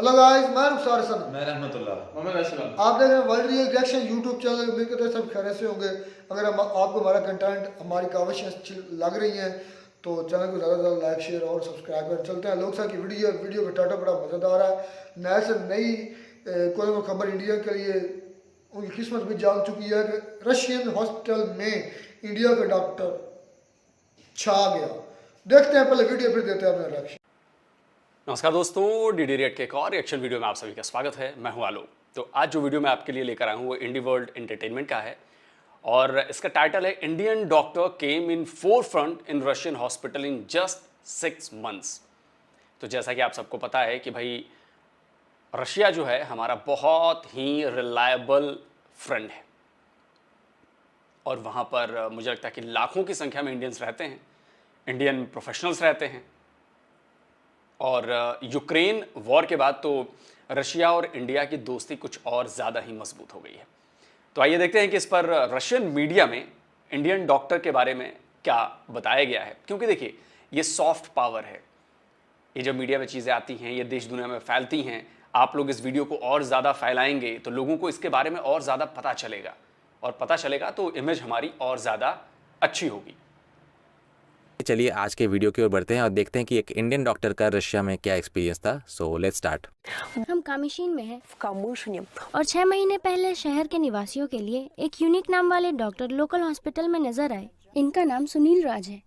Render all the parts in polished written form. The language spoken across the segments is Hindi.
हेलो गाइस, मैं रुखसार हसन। मैं रहमतुल्लाह। मोहम्मद अशरफ। आप देख रहे हैं world real reaction YouTube channel. उम्मीद करते हैं सब खैरियत से होंगे। अगर आपको हमारा कंटेंट, हमारी काविशें अच्छी लग रही हैं तो चैनल को ज़्यादा से ज़्यादा लाइक, शेयर और सब्सक्राइब करें। चलते हैं लोग की वीडियो का टाटा बड़ा मज़ेदार है। नए से नई कोई ना कोई खबर इंडिया के लिए उनकी किस्मत भी जाग चुकी है कि रशियन हॉस्पिटल में इंडिया का डॉक्टर छा गया। देखते हैं पहले वीडियो, फिर देते हैं अपना रिएक्शन। नमस्कार दोस्तों, डीडी रिएक्ट के एक और रिएक्शन वीडियो में आप सभी का स्वागत है। मैं हूं आलोक। तो आज जो वीडियो मैं आपके लिए लेकर आया हूं वो इंडी वर्ल्ड एंटरटेनमेंट का है और इसका टाइटल है Indian doctor came in four front in Russian hospital in just 6 months। तो जैसा कि आप सबको पता है कि भाई रशिया जो है हमारा बहुत ही रिलायबल फ्रेंड है और वहाँ पर मुझे लगता है कि लाखों की संख्या में इंडियंस रहते हैं, इंडियन प्रोफेशनल्स रहते हैं। और यूक्रेन वॉर के बाद तो रशिया और इंडिया की दोस्ती कुछ और ज़्यादा ही मजबूत हो गई है। तो आइए देखते हैं कि इस पर रशियन मीडिया में इंडियन डॉक्टर के बारे में क्या बताया गया है। क्योंकि देखिए, ये सॉफ्ट पावर है। ये जब मीडिया में चीज़ें आती हैं, ये देश दुनिया में फैलती हैं, आप लोग इस वीडियो को और ज़्यादा फैलाएंगे तो लोगों को इसके बारे में और ज़्यादा पता चलेगा, और पता चलेगा तो इमेज हमारी और ज़्यादा अच्छी होगी। चलिए आज के वीडियो की ओर बढ़ते हैं और देखते हैं कि एक इंडियन डॉक्टर का रशिया में क्या एक्सपीरियंस था। So let's start. हम कामिशीन में हैं और 6 महीने पहले शहर के निवासियों के लिए एक यूनिक नाम वाले डॉक्टर लोकल हॉस्पिटल में नजर आए। इनका नाम सुनील राज है।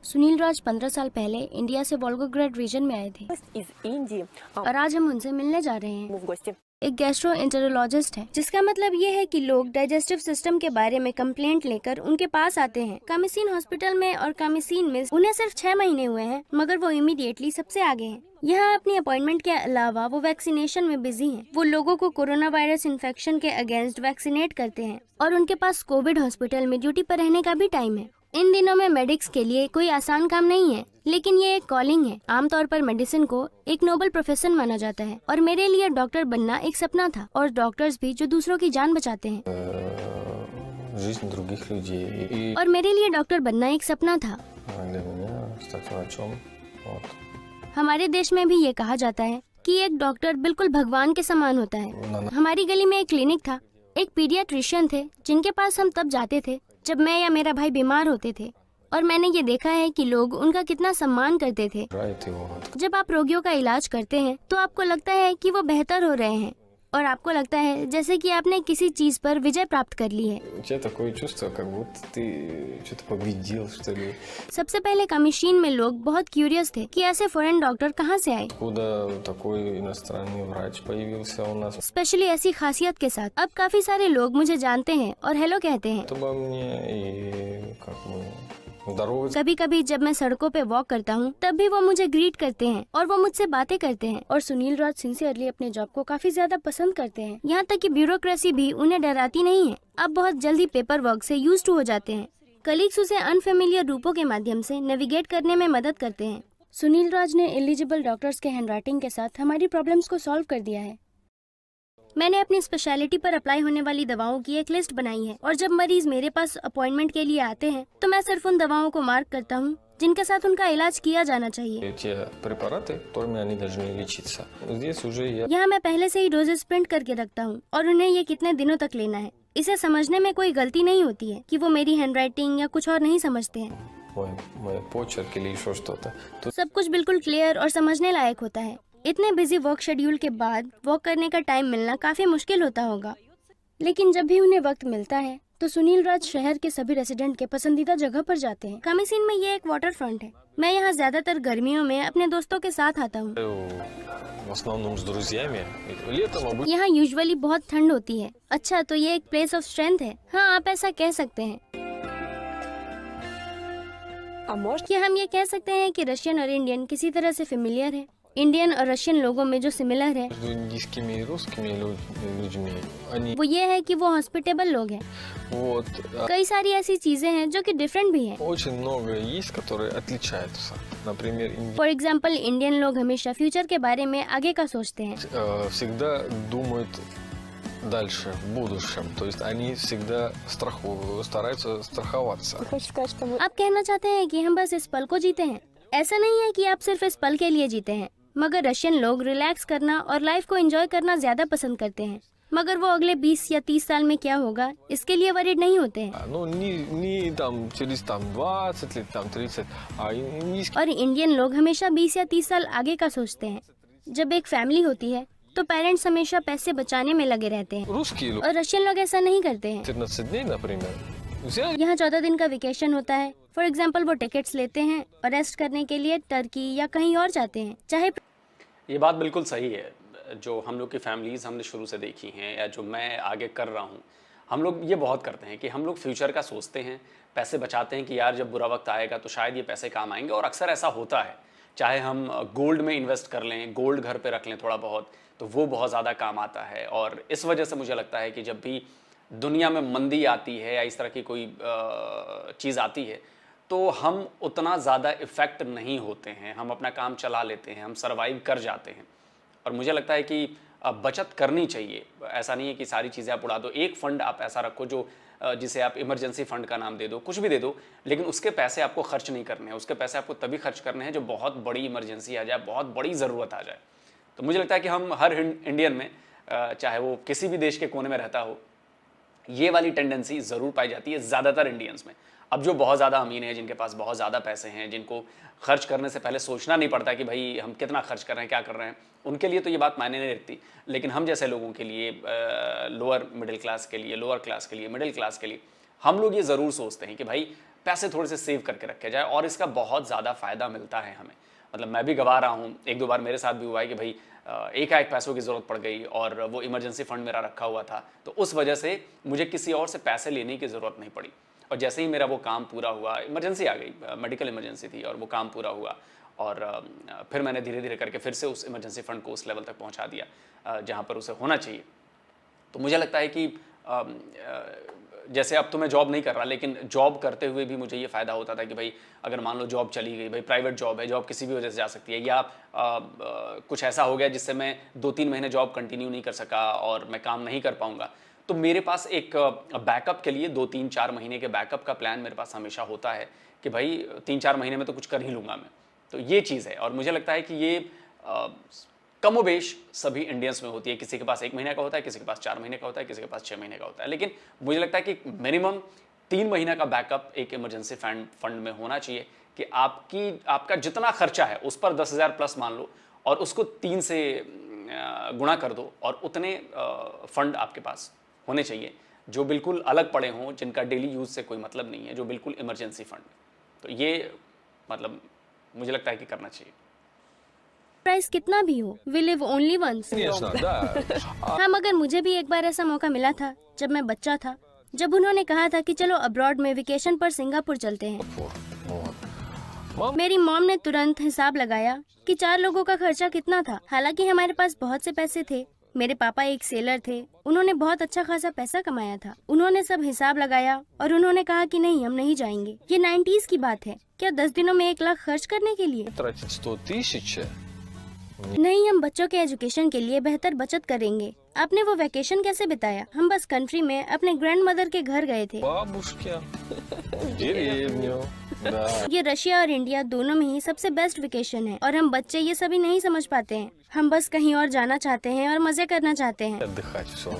सुनील राज 15 साल पहले इंडिया से वोल्गोग्राड रीजन में आए थे और आज हम उनसे मिलने जा रहे हैं। एक गैस्ट्रोएंटेरोलॉजिस्ट है, जिसका मतलब ये है कि लोग डाइजेस्टिव सिस्टम के बारे में कंप्लेंट लेकर उनके पास आते हैं। कामिसीन हॉस्पिटल में और कामिसीन में उन्हें सिर्फ 6 महीने हुए हैं, मगर वो इमीडिएटली सबसे आगे हैं। यहाँ अपनी अपॉइंटमेंट के अलावा वो वैक्सीनेशन में बिजी हैं। वो लोगों को कोरोना वायरस इन्फेक्शन के अगेंस्ट वैक्सीनेट करते हैं और उनके पास कोविड हॉस्पिटल में ड्यूटी पर रहने का भी टाइम है। इन दिनों में मेडिक्स के लिए कोई आसान काम नहीं है, लेकिन ये एक कॉलिंग है। आमतौर पर मेडिसिन को एक नोबल प्रोफेशन माना जाता है और मेरे लिए डॉक्टर बनना एक सपना था। और डॉक्टर्स भी जो दूसरों की जान बचाते हैं, और मेरे लिए डॉक्टर बनना एक सपना था। हमारे देश में भी ये कहा जाता है कि एक डॉक्टर बिल्कुल भगवान के समान होता है। हमारी गली में एक क्लिनिक था, एक पीडियाट्रिशियन थे जिनके पास हम तब जाते थे जब मैं या मेरा भाई बीमार होते थे, और मैंने ये देखा है कि लोग उनका कितना सम्मान करते थे। जब आप रोगियों का इलाज करते हैं तो आपको लगता है कि वो बेहतर हो रहे हैं और आपको लगता है जैसे कि आपने किसी चीज पर विजय प्राप्त कर ली है। सबसे पहले कमीशन में लोग बहुत क्यूरियस थे कि ऐसे फॉरेन डॉक्टर कहाँ से आए, स्पेशली ऐसी खासियत के साथ। अब काफी सारे लोग मुझे जानते हैं और हेलो कहते हैं। कभी कभी जब मैं सड़कों पे वॉक करता हूँ तब भी वो मुझे ग्रीट करते हैं और वो मुझसे बातें करते हैं। और सुनील राज सिंसियरली अपने जॉब को काफी ज्यादा पसंद करते हैं, यहाँ तक कि ब्यूरोक्रेसी भी उन्हें डराती नहीं है। अब बहुत जल्दी पेपर वर्क से यूज्ड हो जाते हैं। कलीग्स उसे अनफेमिलियर रूपों के माध्यम से नेविगेट करने में मदद करते हैं। सुनील राज ने एलिजिबल डॉक्टर्स के हैंडराइटिंग के साथ हमारी प्रॉब्लम्स को सॉल्व कर दिया है। मैंने अपनी स्पेशलिटी पर अप्लाई होने वाली दवाओं की एक लिस्ट बनाई है और जब मरीज मेरे पास अपॉइंटमेंट के लिए आते हैं तो मैं सिर्फ उन दवाओं को मार्क करता हूँ जिनके साथ उनका इलाज किया जाना चाहिए। यहाँ मैं पहले से ही डोजेस प्रिंट करके रखता हूँ और उन्हें ये कितने दिनों तक लेना है। इसे समझने में कोई गलती नहीं होती है कि वो मेरी हैंडराइटिंग या कुछ और नहीं समझते हैं। सब कुछ बिल्कुल क्लियर और समझने लायक होता है। इतने बिजी वर्क शेड्यूल के बाद वॉक करने का टाइम मिलना काफी मुश्किल होता होगा, लेकिन जब भी उन्हें वक्त मिलता है तो सुनील राज शहर के सभी रेसिडेंट के पसंदीदा जगह पर जाते हैं। कामिसीन में ये एक वाटर फ्रंट है। मैं यहाँ ज्यादातर गर्मियों में अपने दोस्तों के साथ आता हूँ। यहाँ यूजुअली बहुत ठंड होती है। अच्छा, तो ये एक प्लेस ऑफ स्ट्रेंथ है। हाँ, आप ऐसा कह सकते हैं। क्या हम ये कह सकते हैं कि रशियन और इंडियन किसी तरह से फेमिलियर है? इंडियन और रशियन लोगों में जो सिमिलर है वो ये है कि वो हॉस्पिटेबल लोग हैं। कई सारी ऐसी चीजें हैं जो कि डिफरेंट भी हैं। फॉर एग्जाम्पल, इंडियन लोग हमेशा फ्यूचर के बारे में आगे का सोचते हैं। дальше, в будущем. То есть они всегда стараются страховаться. आप कहना चाहते हैं कि हम बस इस पल को जीते हैं? ऐसा नहीं है कि आप सिर्फ इस पल के लिए जीते हैं। मगर रशियन लोग रिलैक्स करना और लाइफ को एंजॉय करना ज्यादा पसंद करते हैं। मगर वो अगले 20 या 30 साल में क्या होगा इसके लिए वरीड नहीं होते हैं। Ну, не там через там 20 лет, там 30, а индийский और इंडियन लोग हमेशा 20 या 30 साल आगे का सोचते हैं। जब एक फैमिली होती है तो पेरेंट्स हमेशा पैसे बचाने में लगे रहते हैं русские люди और रशियन लोग ऐसा नहीं करते हैं। 14 дней, например, взяли यहाँ 14 दिन का वेकेशन होता है। फॉर एग्जाम्पल वो टिकट्स लेते हैं और रेस्ट करने के लिए टर्की या कहीं और जाते हैं। चाहे ये बात बिल्कुल सही है। जो हम लोग की फैमिलीज़ हमने शुरू से देखी हैं या जो मैं आगे कर रहा हूँ, हम लोग ये बहुत करते हैं कि हम लोग फ्यूचर का सोचते हैं, पैसे बचाते हैं कि यार जब बुरा वक्त आएगा तो शायद ये पैसे काम आएंगे, और अक्सर ऐसा होता है। चाहे हम गोल्ड में इन्वेस्ट कर लें, गोल्ड घर पे रख लें थोड़ा बहुत, तो वो बहुत ज़्यादा काम आता है। और इस वजह से मुझे लगता है कि जब भी दुनिया में मंदी आती है या इस तरह की कोई चीज़ आती है तो हम उतना ज़्यादा इफ़ेक्ट नहीं होते हैं, हम अपना काम चला लेते हैं, हम सर्वाइव कर जाते हैं। और मुझे लगता है कि बचत करनी चाहिए। ऐसा नहीं है कि सारी चीज़ें आप उड़ा दो। एक फ़ंड आप ऐसा रखो जो जिसे आप इमरजेंसी फ़ंड का नाम दे दो, कुछ भी दे दो, लेकिन उसके पैसे आपको खर्च नहीं करने हैं। उसके पैसे आपको तभी खर्च करने हैं जो बहुत बड़ी इमरजेंसी आ जाए, बहुत बड़ी ज़रूरत आ जाए। तो मुझे लगता है कि हम हर इंडियन में, चाहे वो किसी भी देश के कोने में रहता हो, ये वाली टेंडेंसी ज़रूर पाई जाती है ज़्यादातर इंडियंस में। अब जो बहुत ज़्यादा अमीर हैं, जिनके पास बहुत ज़्यादा पैसे हैं, जिनको खर्च करने से पहले सोचना नहीं पड़ता कि भाई हम कितना खर्च कर रहे हैं, क्या कर रहे हैं, उनके लिए तो ये बात मायने नहीं रखती। लेकिन हम जैसे लोगों के लिए, लोअर मिडिल क्लास के लिए, लोअर क्लास के लिए, मिडिल क्लास के लिए, हम लोग ये ज़रूर सोचते हैं कि भाई पैसे थोड़े से सेव करके रखे जाए और इसका बहुत ज़्यादा फ़ायदा मिलता है हमें। मतलब मैं भी गवा रहा हूँ, एक दो बार मेरे साथ भी हुआ है कि भाई एकाएक पैसों की ज़रूरत पड़ गई और वो इमरजेंसी फ़ंड मेरा रखा हुआ था, तो उस वजह से मुझे किसी और से पैसे लेने की ज़रूरत नहीं पड़ी। और जैसे ही मेरा वो काम पूरा हुआ, इमरजेंसी आ गई, मेडिकल इमरजेंसी थी, और वो काम पूरा हुआ, और फिर मैंने धीरे धीरे करके फिर से उस इमरजेंसी फ़ंड को उस लेवल तक पहुंचा दिया जहां पर उसे होना चाहिए। तो मुझे लगता है कि जैसे अब तो मैं जॉब नहीं कर रहा, लेकिन जॉब करते हुए भी मुझे ये फ़ायदा होता था कि भाई अगर मान लो जॉब चली गई, भाई प्राइवेट जॉब है, जॉब किसी भी वजह से जा सकती है, या कुछ ऐसा हो गया जिससे मैं 2-3 महीने जॉब कंटिन्यू नहीं कर सका और मैं काम नहीं कर पाऊँगा, तो मेरे पास एक बैकअप के लिए 2-3-4 महीने के बैकअप का प्लान मेरे पास हमेशा होता है कि भाई 3-4 महीने में तो कुछ कर ही लूँगा मैं। तो ये चीज़ है, और मुझे लगता है कि ये कमोबेश सभी इंडियंस में होती है। किसी के पास 1 महीने का होता है, किसी के पास 4 महीने का होता है, किसी के पास 6 महीने का होता है, लेकिन मुझे लगता है कि मिनिमम 3 महीने का बैकअप एक इमरजेंसी फंड में होना चाहिए कि आपका जितना खर्चा है उस पर 10,000 प्लस मान लो, और उसको 3 से गुणा कर दो, और उतने फंड आपके पास होने चाहिए जो बिल्कुल अलग पड़े हों, जिनका डेली यूज़ से कोई मतलब नहीं है, जो बिल्कुल इमरजेंसी फंड। तो ये मतलब मुझे लगता है कि करना चाहिए। प्राइस कितना भी हो, वी लिव ओनली वंस। Конечно, да. हाँ, मगर मुझे भी एक बार ऐसा मौका मिला था जब मैं बच्चा था, जब उन्होंने कहा था कि चलो अब्रॉड में वेकेशन पर सिंगापुर चलते हैं। Вот. मेरी मॉम ने तुरंत हिसाब लगाया कि 4 लोगों का खर्चा कितना था। हालांकि हमारे पास बहुत से पैसे थे। मेरे पापा एक सेलर थे, उन्होंने बहुत अच्छा खासा पैसा कमाया था। उन्होंने सब हिसाब लगाया और उन्होंने कहा कि नहीं, हम नहीं जाएंगे। ये 90s की बात है। क्या 10 दिनों में 1 लाख खर्च करने के लिए? Тратить 100 000. नहीं, हम बच्चों के एजुकेशन के लिए बेहतर बचत करेंगे। आपने वो वैकेशन कैसे बिताया? हम बस कंट्री में अपने ग्रैंड मदर के घर गए थे। Бабушке. В деревню. Да. ये रशिया और इंडिया दोनों में ही सबसे बेस्ट वेकेशन है, और हम बच्चे ये सभी नहीं समझ पाते हैं। हम बस कहीं और जाना चाहते हैं और मजे करना चाहते हैं। Отдыхать все.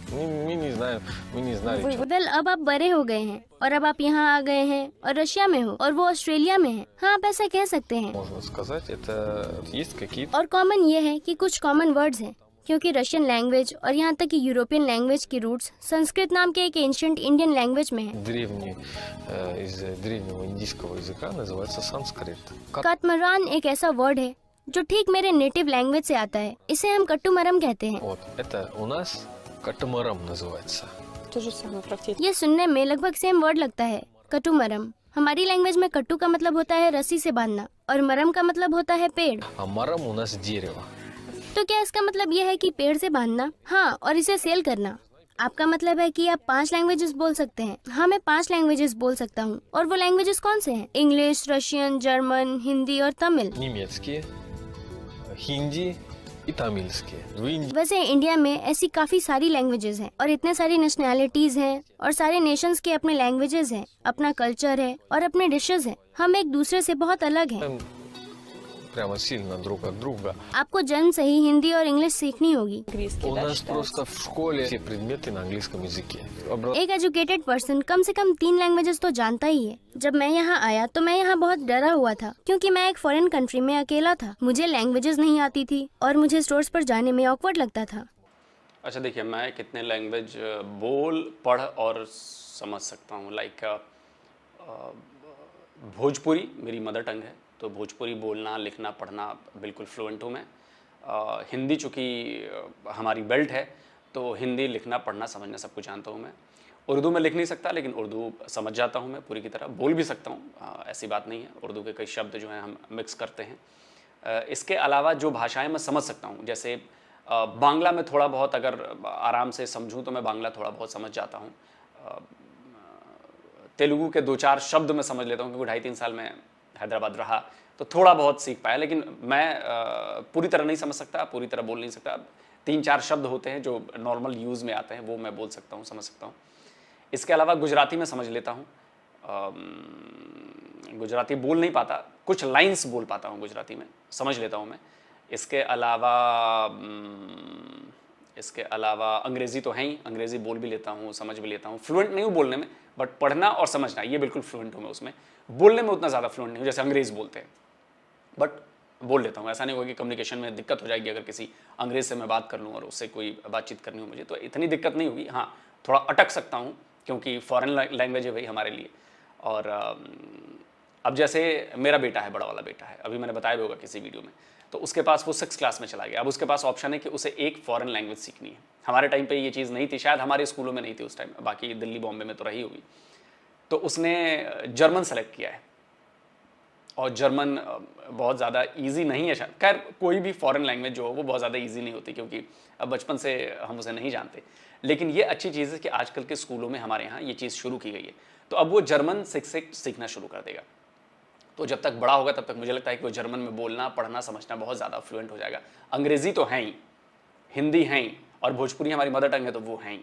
Мы не знаем, мы не знали, что. वेल, अब आप बड़े हो गए हैं और अब आप यहाँ आ गए हैं और रशिया में हो और वो ऑस्ट्रेलिया में है। हाँ, आप ऐसा कह सकते हैं। Можно сказать, это есть какие-то और कॉमन ये है कि कुछ कॉमन वर्ड्स हैं, क्योंकि रशियन लैंग्वेज और यहाँ तक कि यूरोपियन लैंग्वेज की रूट्स संस्कृत नाम के एक एंशिएंट इंडियन लैंग्वेज में है। древний, из древнего индийского языка называется санскрит. काटमरान एक ऐसा वर्ड है जो ठीक मेरे नेटिव लैंग्वेज से आता है। इसे हम कट्टुमरम कहते हैं। Вот, это у нас катамарам называется. ये सुनने में लगभग सेम वर्ड लगता है, कट्टुमरम। हमारी लैंग्वेज में कट्टू का मतलब होता है रस्सी से बांधना और मरम का मतलब होता है पेड़। А марам у нас дерево. तो क्या इसका मतलब ये है कि पेड़ से बांधना? हाँ, और इसे सेल करना। आपका मतलब है कि आप 5 लैंग्वेजेस बोल सकते हैं? हाँ, मैं 5 लैंग्वेजेस बोल सकता हूँ। और वो लैंग्वेजेस कौन से हैं? इंग्लिश, रशियन, जर्मन, हिंदी और तमिल। Немецкие, хинди и тамильские. В Индии वैसे इंडिया में ऐसी काफी सारी लैंग्वेजेस हैं और इतने सारी नेशनैलिटीज हैं और सारे नेशंस के अपने लैंग्वेजेस हैं, अपना कल्चर है और अपने डिशेस हैं। हम एक दूसरे से बहुत अलग हैं। прямо сильно друг от друга. आपको जन्म से ही हिंदी और इंग्लिश सीखनी होगी। У нас просто в школе все предметы на английском языке. एक एजुकेटेड पर्सन कम से कम 3 लैंग्वेजेस तो जानता ही है। जब मैं यहाँ आया तो मैं यहाँ बहुत डरा हुआ था क्योंकि मैं एक फॉरेन कंट्री में अकेला था। मुझे लैंग्वेजेस नहीं आती थी और मुझे स्टोर्स पर जाने में ऑकवर्ड लगता था। अच्छा देखिए, मैं कितने लैंग्वेज बोल पढ़ और समझ सकता हूँ। लाइक भोजपुरी मेरी मदर टंग है, तो भोजपुरी बोलना लिखना पढ़ना बिल्कुल फ्लुएंट हूँ मैं। हिंदी चूँकि हमारी बेल्ट है तो हिंदी लिखना पढ़ना समझना सब कुछ जानता हूँ मैं। उर्दू में लिख नहीं सकता लेकिन उर्दू समझ जाता हूँ मैं पूरी की तरह, बोल भी सकता हूँ, ऐसी बात नहीं है। उर्दू के कई शब्द जो हैं हम मिक्स करते हैं। इसके अलावा जो भाषाएं मैं समझ सकता हूँ, जैसे बांग्ला में थोड़ा बहुत अगर आराम से समझूँ तो मैं बांग्ला थोड़ा बहुत समझ जाता हूँ। तेलुगु के 2-4 शब्द मैं समझ लेता हूँ क्योंकि 2.5-3 साल में हैदराबाद रहा तो थोड़ा बहुत सीख पाया, लेकिन मैं पूरी तरह नहीं समझ सकता, पूरी तरह बोल नहीं सकता। 3-4 शब्द होते हैं जो नॉर्मल यूज़ में आते हैं, वो मैं बोल सकता हूँ, समझ सकता हूँ। इसके अलावा गुजराती में समझ लेता हूँ। गुजराती बोल नहीं पाता, कुछ लाइंस बोल पाता हूँ गुजराती में, समझ लेता हूँ मैं। इसके अलावा अंग्रेज़ी तो है ही, अंग्रेज़ी बोल भी लेता हूँ, समझ भी लेता हूँ। फ्लुएंट नहीं हूँ बोलने में, बट पढ़ना और समझना ये बिल्कुल फ्लुएंट हूँ मैं उसमें। बोलने में उतना ज़्यादा फ्लुएंट नहीं हूँ जैसे अंग्रेज़ बोलते हैं, बट बोल लेता हूँ। ऐसा नहीं होगा कि कम्युनिकेशन में दिक्कत हो जाएगी अगर किसी अंग्रेज़ से मैं बात कर लूँ और उससे कोई बातचीत करनी हो मुझे, तो इतनी दिक्कत नहीं होगी। हाँ, थोड़ा अटक सकता हूँ क्योंकि फ़ॉरेन लैंग्वेज है भाई हमारे लिए। और अब जैसे मेरा बेटा है, बड़ा वाला बेटा है, अभी मैंने बताया भी होगा किसी वीडियो में, तो उसके पास वो 6th क्लास में चला गया। अब उसके पास ऑप्शन है कि उसे एक फ़ॉरेन लैंग्वेज सीखनी है। हमारे टाइम पे ये चीज़ नहीं थी, शायद हमारे स्कूलों में नहीं थी उस टाइम, बाकी दिल्ली बॉम्बे में तो रही होगी। तो उसने जर्मन सेलेक्ट किया है और जर्मन बहुत ज़्यादा इजी नहीं है शायद। खैर कोई भी फॉरेन लैंग्वेज जो हो वो बहुत ज़्यादा इजी नहीं होती क्योंकि अब बचपन से हम उसे नहीं जानते, लेकिन ये अच्छी चीज़ है कि आजकल के स्कूलों में हमारे यहाँ ये चीज़ शुरू की गई है। तो अब वो जर्मन सीखना शुरू कर देगा। तो जब तक बड़ा होगा तब तक मुझे लगता है कि वो जर्मन में बोलना पढ़ना समझना बहुत ज़्यादा फ्लुएंट हो जाएगा। अंग्रेज़ी तो है ही, हिंदी है ही, और भोजपुरी हमारी मदर टंग है तो वो है ही।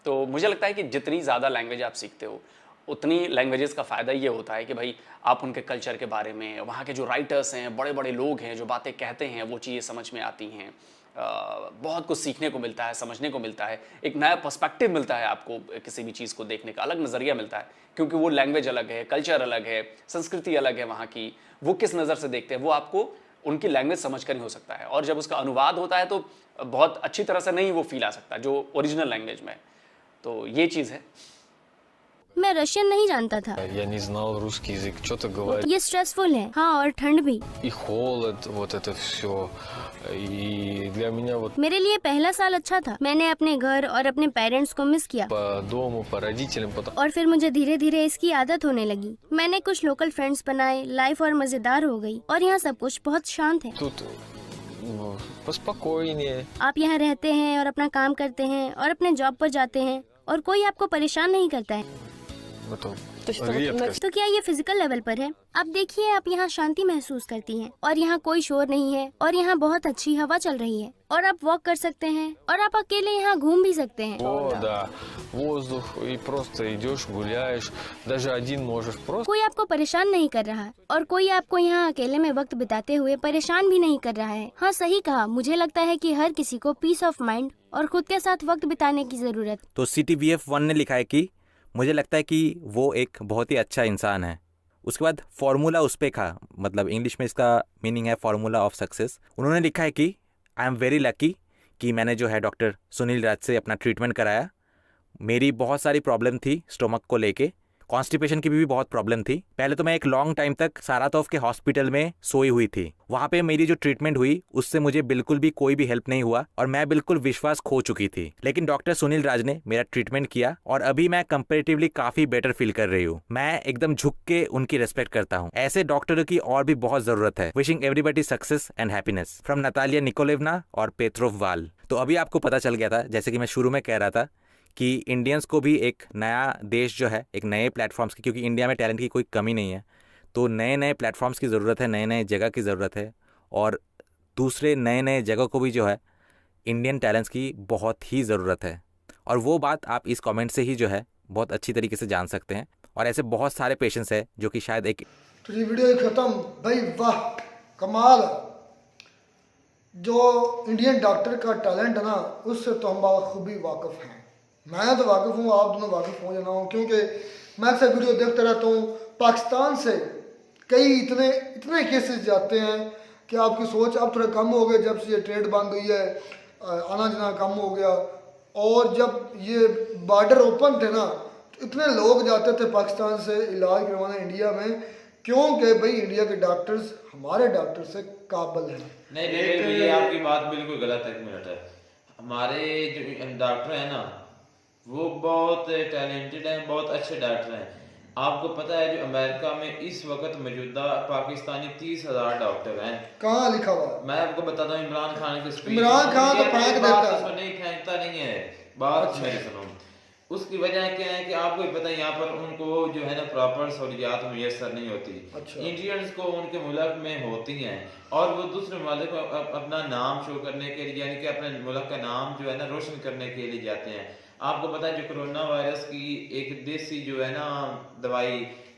तो मुझे लगता है कि जितनी ज़्यादा लैंग्वेज आप सीखते हो उतनी लैंग्वेजेस का फ़ायदा ये होता है कि भाई आप उनके कल्चर के बारे में, वहाँ के जो राइटर्स हैं, बड़े बड़े लोग हैं जो बातें कहते हैं, वो चीज़ें समझ में आती हैं। बहुत कुछ सीखने को मिलता है, समझने को मिलता है, एक नया पर्सपेक्टिव मिलता है आपको, किसी भी चीज़ को देखने का अलग नज़रिया मिलता है क्योंकि वो लैंग्वेज अलग है, कल्चर अलग है, संस्कृति अलग है वहाँ की। वो किस नज़र से देखते हैं वो आपको उनकी लैंग्वेज समझ कर ही हो सकता है, और जब उसका अनुवाद होता है तो बहुत अच्छी तरह से नहीं वो फील आ सकता जो ओरिजिनल लैंग्वेज में है। तो ये चीज़ है। मैं रशियन नहीं जानता था। Я не знал русский язык, что-то говорить. ये स्ट्रेसफुल है, हाँ, और ठंड भी। И холод, вот это все. И для меня вот मेरे लिए पहला साल अच्छा था। मैंने अपने घर और अपने पेरेंट्स को मिस किया по дому, по родителям, потом और फिर मुझे धीरे धीरे इसकी आदत होने लगी। मैंने कुछ लोकल फ्रेंड्स बनाए, लाइफ और मजेदार हो गई और यहाँ सब कुछ बहुत शांत है। тут поспокойнее. आप यहाँ रहते हैं और अपना काम करते हैं और अपने जॉब पर जाते हैं और कोई आपको परेशान नहीं करता है। Это редкость. तो क्या ये फिजिकल लेवल पर है? अब देखिए, आप यहाँ शांति महसूस करती हैं और यहाँ कोई शोर नहीं है और यहाँ बहुत अच्छी हवा चल रही है और आप वॉक कर सकते हैं और आप अकेले यहाँ घूम भी सकते हैं। О, да, воздух, и просто идешь, гуляешь, даже один можешь просто. कोई आपको परेशान नहीं कर रहा और कोई आपको यहाँ अकेले में वक्त बिताते हुए परेशान भी नहीं कर रहा है। हाँ, सही कहा। मुझे लगता है कि हर किसी को पीस ऑफ माइंड और खुद के साथ वक्त बिताने की जरूरत। तो CTVF1 ने लिखा है कि मुझे लगता है कि वो एक बहुत ही अच्छा इंसान है। उसके बाद फॉर्मूला उस पे था, मतलब इंग्लिश में इसका मीनिंग है फॉर्मूला ऑफ सक्सेस। उन्होंने लिखा है कि आई एम वेरी लकी कि मैंने जो है डॉक्टर सुनील राज से अपना ट्रीटमेंट कराया। मेरी बहुत सारी प्रॉब्लम थी स्टोमक को लेके, कॉन्स्टिपेशन की भी बहुत प्रॉब्लम थी। पहले तो मैं एक लॉन्ग टाइम तक सारातोव के हॉस्पिटल में सोई हुई थी। वहाँ पे मेरी जो ट्रीटमेंट हुई उससे मुझे बिल्कुल भी कोई भी हेल्प नहीं हुआ और मैं बिल्कुल विश्वास खो चुकी थी। लेकिन डॉक्टर सुनील राज ने मेरा ट्रीटमेंट किया और अभी मैं कंपैरेटिवली काफ़ी बेटर फील कर रही हूँ। मैं एकदम झुक के उनकी रेस्पेक्ट करता हूँ। ऐसे डॉक्टरों की और भी बहुत ज़रूरत है। Wishing everybody success and happiness from Natalia Nikolaevna और पेट्रोव वाल। तो अभी आपको पता चल गया था, जैसे कि मैं शुरू में कह रहा था, कि इंडियंस को भी एक नया देश जो है, एक नए प्लेटफॉर्म्स की, क्योंकि इंडिया में टैलेंट की कोई कमी नहीं है, तो नए नए प्लेटफॉर्म्स की ज़रूरत है, नए नए जगह की ज़रूरत है और दूसरे नए नए जगह को भी जो है इंडियन टैलेंट्स की बहुत ही ज़रूरत है। और वो बात आप इस कमेंट से ही जो है बहुत अच्छी तरीके से जान सकते हैं। और ऐसे बहुत सारे पेशेंट्स हैं जो कि शायद एक तो ये वीडियो खत्म। भाई वाह, कमाल है। जो इंडियन डॉक्टर का टैलेंट है ना, उससे तो हम बखूबी वाकिफ़ हैं। मैं तो वाकिफ़ हूँ, आप दोनों वाकिफ़ हो जाना हो, क्योंकि मैं अक्सर वीडियो देखता रहता हूँ। पाकिस्तान से कई इतने केसेस जाते हैं कि आपकी सोच अब थोड़ा कम हो गई जब से ये ट्रेड बंद हुई है, आना जाना कम हो गया। और जब ये बॉर्डर ओपन थे ना, तो इतने लोग जाते थे पाकिस्तान से इलाज करवाने इंडिया में, क्योंकि भाई इंडिया के डॉक्टर्स हमारे डॉक्टर से काबिल हैं। नहीं, ये आपकी बात बिल्कुल गलत है। 1 मिनट है, हमारे जो डॉक्टर हैं ना वो बहुत टैलेंटेड हैं, बहुत अच्छे डॉक्टर हैं। आपको पता है जो अमेरिका में इस वक्त मौजूदा पाकिस्तानी 30,000 डॉक्टर हैं। कहाँ लिखा हुआ? मैं आपको बताता हूँ, इमरान खान की स्पीच, इमरान खान तो फेंक देता है। नहीं, फेंकता नहीं है, बात अच्छा। मेरी सुनो। उसकी वजह क्या है कि आपको भी पता है यहाँ पर उनको जो है ना प्रॉपर सहूलियात मुयसर नहीं होती। अच्छा। इंडियंस को उनके मुल्क में होती हैं और वो दूसरे मुल्क में अपना नाम शो करने के लिए, यानी कि अपने मुल्क का नाम जो है ना रोशन करने के लिए जाते हैं। आपको पता है जो कोरोना वायरस की एक देसी जो है ना दवाई,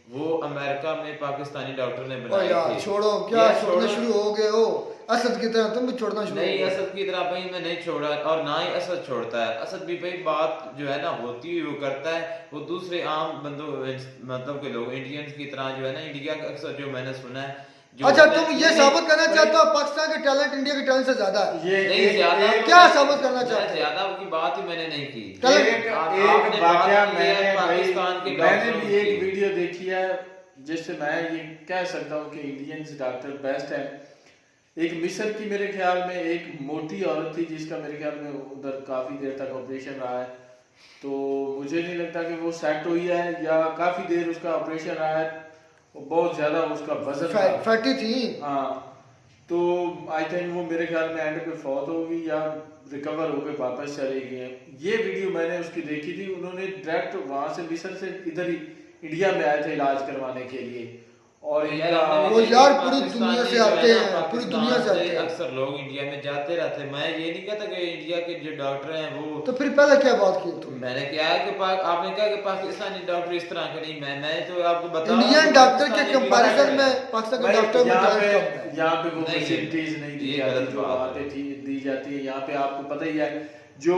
वो अमेरिका में पाकिस्तानी डॉक्टर ने बनाई यार थी। छोड़ो, क्या छोड़ना शुरू हो गए हो? असद की तरह तुम भी छोड़ना शुरू नहीं, हो गए। असद की तरह भाई मैं नहीं छोड़ा और ना ही असद छोड़ता है। असद भी भाई बात जो है ना होती हुई वो करता है। वो दूसरे आम बंदों मतलब के लोग इंडियंस की तरह जो है ना, इंडिया का अक्सर जो मैंने सुना है अच्छा, तुम ये साबित करना चाहते हो पाकिस्तान का टैलेंट इंडिया के टैलेंट से ज्यादा है? ये नहीं ज्यादा। क्या साबित करना चाहते हो? ज्यादा की बात ही मैंने नहीं की। एक वाकया मैंने पाकिस्तान के मैंने भी एक वीडियो देखी है जिससे मैं ये कह सकता हूँ कि इंडियंस डॉक्टर बेस्ट है। एक मिस्र की मेरे ख्याल में एक मोटी औरत थी जिसका मेरे ख्याल में उधर काफी देर तक ऑपरेशन रहा है, तो मुझे नहीं लगता कि वो सेट हुई है या काफी देर उसका ऑपरेशन रहा है। बहुत ज्यादा उसका वजन फैटी थी। हाँ, तो आई थिंक वो मेरे ख्याल में एंड पे फौत होगी या रिकवर होकर वापस चले गए हैं। ये वीडियो मैंने उसकी देखी थी। उन्होंने डायरेक्ट वहां से मिस्र से इधर ही इंडिया में आए थे इलाज करवाने के लिए। और वो यार पूरी दुनिया से आते हैं, पूरी दुनिया से आते हैं। अक्सर लोग इंडिया में जाते रहते हैं। मैं ये नहीं कहता कि इंडिया के जो डॉक्टर हैं वो, तो फिर पहले क्या बात की तुम? मैंने क्या है कि आपने कहा कि पाकिस्तानी डॉक्टर इस तरह के नहीं। मैं तो आपको बता, इंडियन डॉक्टर के कंपैरिजन में पाकिस्तान के डॉक्टर में यहाँ पे वो नहीं, फैसिलिटीज नहीं दी ये जाती गलत जो बात वहाँ पे दी जाती है। यहाँ पे आपको पता ही है जो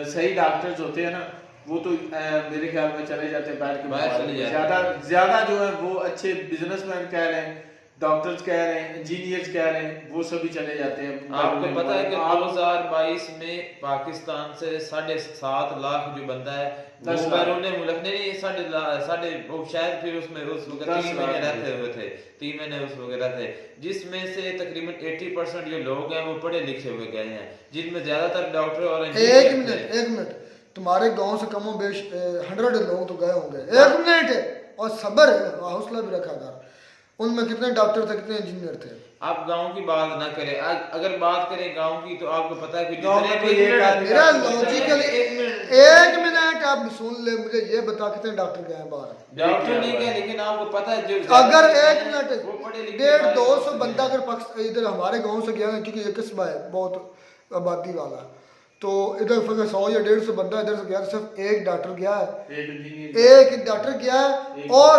सही डॉक्टर्स होते हैं ना वो तो मेरे ख्याल में चले जाते हैं बाहर के। ज्यादा जो है वो अच्छे बिजनेसमैन कह रहे हैं, डॉक्टर्स कह रहे हैं, इंजीनियर्स कह रहे हैं, वो सभी चले जाते हैं। आपको पता है कि 2022 में पाकिस्तान से 7.5 लाख जो बंदा है वो बैरून मुल्क नहीं, साढ़े वो शायद फिर उसमें उस वक्त 3 महीने रहते हुए थे, 3 महीने उस वगैरह थे, जिसमें से तकरीबन 80% जो लोग हैं वो पढ़े लिखे हुए गए हैं, जिनमें ज्यादातर डॉक्टर और एक मिनट, तुम्हारे गांव से कमो बेश 100 लोग तो गए होंगे। 1 मिनट और सब्र है, हौसला भी रखा कर। उनमें कितने डॉक्टर थे, कितने इंजीनियर थे? आप गांव की बात ना करें। अगर बात करें गांव की तो आपको पता है कि मेरा लॉजिकल 1 मिनट आप सुन ले, मुझे ये बता कितने डॉक्टर गए हैं बाहर? डॉक्टर नहीं गए, लेकिन आपको पता है जो अगर 1 मिनट 150-200 बंदा अगर पाकिस्तान इधर हमारे गांव से गया है, क्योंकि ये कस्बा है बहुत आबादी वाला, तो इधर 100 या 150 बंदा इधर से गया, सिर्फ एक डॉक्टर गया है, एक डॉक्टर गया है। और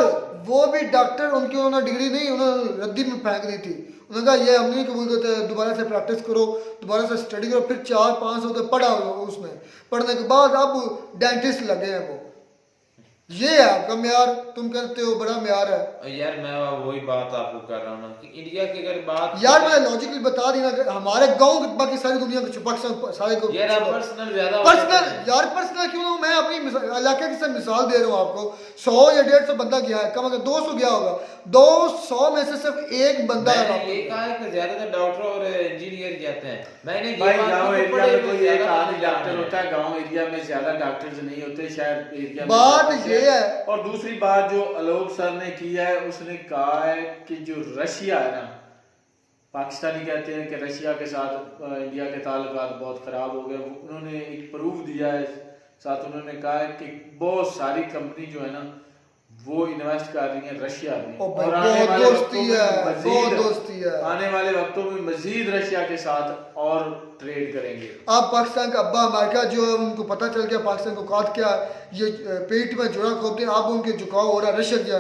वो भी डॉक्टर उनकी उन्होंने डिग्री नहीं, उन्होंने रद्दी में फेंक दी थी। उन्होंने कहा ये हम नहीं कबूल करते, दोबारा से प्रैक्टिस करो, दोबारा से स्टडी करो। फिर 4-5 साल पढ़ा उसने, पढ़ने के बाद अब डेंटिस्ट लगे हैं वो। ये है आपका म्यार, तुम कहते हो बड़ा म्यार है। यार मैं वही बात आपको कर रहा हूँ ना कि इंडिया की अगर बात, यार मैंने लॉजिकली बता दी ना कि हमारे गांव बाकी सारी दुनिया को पाकिस्तान सारे को यार पर्सनल ज्यादा पर्सनल क्यों ना, मैं अपनी इलाके की सिर्फ मिसाल दे रहा हूँ आपको। 100 या 150 बंदा गया है, कम अगर 200 गया होगा, 200 में से सिर्फ एक बंदा है। ये कहा है कि ज्यादातर डॉक्टर और इंजीनियर जाते हैं। मैंने भाई गांव एरिया में कोई एक आदमी डॉक्टर होता है, गांव एरिया में ज्यादा डॉक्टर्स नहीं होते शायद एरिया में। बात ये है। और दूसरी बात जो आलोक सर ने की है, उसने कहा है कि जो रशिया है ना, पाकिस्तानी कहते हैं कि रशिया के साथ इंडिया के ताल्लुकात बहुत खराब हो गए। उन्होंने एक प्रूफ दिया है, साथ उन्होंने कहा है कि बहुत सारी कंपनी जो है ना वो इन्वेस्ट कर रही है रशिया में, और आने वाले वक्तों में मजीद रशिया के साथ और ट्रेड करेंगे। अब पाकिस्तान का अब्बा अमेरिका जो है, उनको पता चल गया पाकिस्तान को काट क्या ये पेट में जुड़ा खोपते, अब उनके झुकाव हो रहा है रशिया की।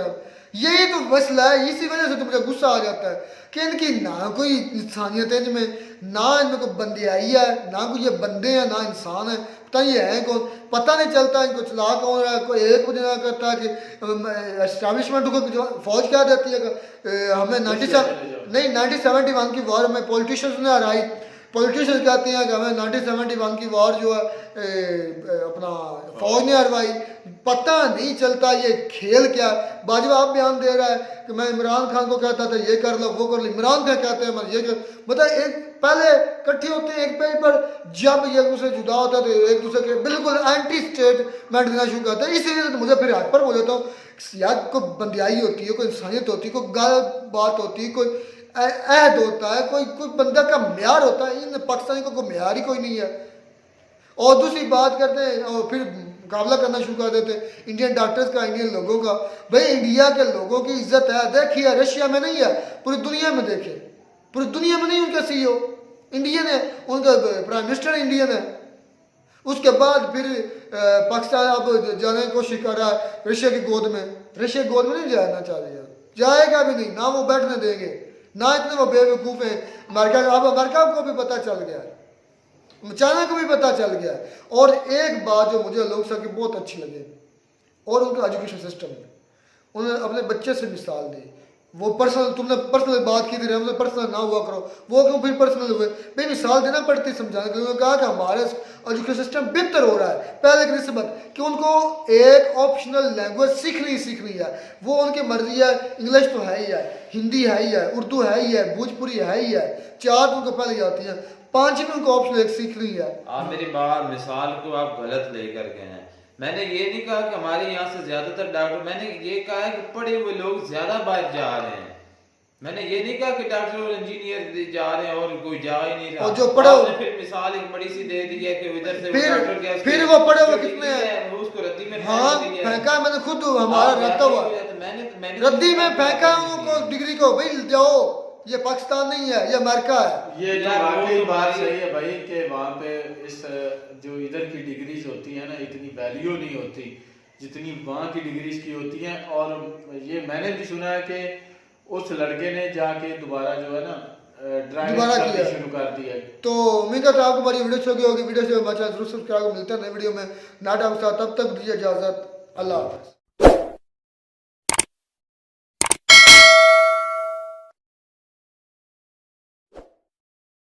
यही तो मसला है, इसी वजह से तो मुझे गुस्सा आ जाता है कि इनकी ना कोई इंसानियत है इनमें, ना इनमें कोई बंदियाई है, ना कोई ये बंदे हैं, ना इंसान है, पता ये है कौन, पता नहीं चलता इनको चला कौन रहा है। कोई एक मुझे ना करता कि एस्टैब्लिशमेंट को फौज क्या देती है कि हमें 1971 की वॉर में पॉलिटिशियंस ने हराई, पॉलिटिशियंस कहते हैं कि हमें 1971 की वॉर जो है अपना फौज ने हरवाई। पता नहीं चलता ये खेल क्या। बाजवा आप बयान दे रहा है कि मैं इमरान खान को कहता था ये कर लो वो कर लो, इमरान खान कहते हैं मैं ये कर, मतलब एक पहले इकट्ठे होते हैं एक पेज पर, जब ये एक दूसरे जुदा होता है तो एक दूसरे के बिल्कुल एंटी स्टेटमेंट देना शुरू करता है। इसीलिए तो मुझे फिर हाइपर हो जाता हूँ यार, कोई बंदियाई होती है, कोई इंसानियत होती है, कोई गल बात होती है, कोई अहद होता है, कोई बंदा का म्यार होता है। इन पाकिस्तानी को कोई म्यार ही कोई नहीं है। और दूसरी बात करते हैं और फिर मुकाबला करना शुरू कर देते हैं इंडियन डॉक्टर्स का, इंडियन लोगों का। भाई इंडिया के लोगों की इज्जत है, देखिए रशिया में नहीं है, पूरी दुनिया में देखे, पूरी दुनिया में नहीं उनका CEO इंडियन है, उनका प्राइम मिनिस्टर इंडियन है। उसके बाद फिर पाकिस्तान अब जाने की कोशिश कर रहा है रशिया की गोद में। रशिया की गोद में नहीं जाना चाह रही है, जाएगा भी नहीं, ना वो बैठने देंगे, ना इतने वो बेवकूफ़ हैं। अमेरिका, अब अमेरिका को भी पता चल गया है, चाइना को भी पता चल गया है। और एक बात जो मुझे लोग सब की बहुत अच्छी लगी, और उनका एजुकेशन सिस्टम है, उन्होंने अपने बच्चे से मिसाल दी। वो पर्सनल, तुमने पर्सनल बात की थी, हमसे पर्सनल ना हुआ करो, वो क्यों फिर पर्सनल हुए? भाई मिसाल देना पड़ती समझाने के लिए। कहा कि हमारे एजुकेशन सिस्टम बेहतर हो रहा है पहले की निस्बत, कि उनको एक ऑप्शनल लैंग्वेज सीखनी है, वो उनकी मर्जी है। इंग्लिश तो है ही है, हिंदी है ही है, उर्दू है ही है, भोजपुरी है ही है, 4 तो उनको पहले आती हैं, 5 में उनको ऑप्शनल एक सीखनी है। आप मेरी बात मिसाल को आप गलत लेकर गए हैं। मैंने ये नहीं कहा कि हमारे यहाँ से ज्यादातर डॉक्टर, मैंने ये कहा है कि पढ़े हुए लोग ज्यादा बाहर जा रहे हैं। मैंने ये नहीं कहा कि डॉक्टर और इंजीनियर जा रहे हैं और कोई जा ही नहीं रहा। और जो पढ़े हुए, फिर मिसाल एक बड़ी सी दे दी है कि इधर से फिर गया, फिर वो पढ़े हुए कितने हैं, उसको रद्दी में हाँ फेंका, मैंने खुद हमारा रद्दा हुआ, रद्दी में फेंका उनको डिग्री को। भाई जाओ, ये पाकिस्तान नहीं है, ये अमेरिका है। ये तो वाकई बात सही है भाई कि वहाँ पे इस जो इधर की डिग्रीज होती है ना, इतनी वैल्यू नहीं होती जितनी वहाँ की डिग्रीज की होती हैं। और ये मैंने भी सुना है कि उस लड़के ने जाके दोबारा जो है ना दोबारा किया, शुरू कर दिया। तो उम्मीद करता हूँ आपको हमारी वीडियो अच्छी होगी। वीडियो से हमारे चैनल जरूर सब्सक्राइब, मिलता है नई वीडियो में नाटक के साथ। तब तक दीजिए इजाजत, अल्लाह हाफ़िज़।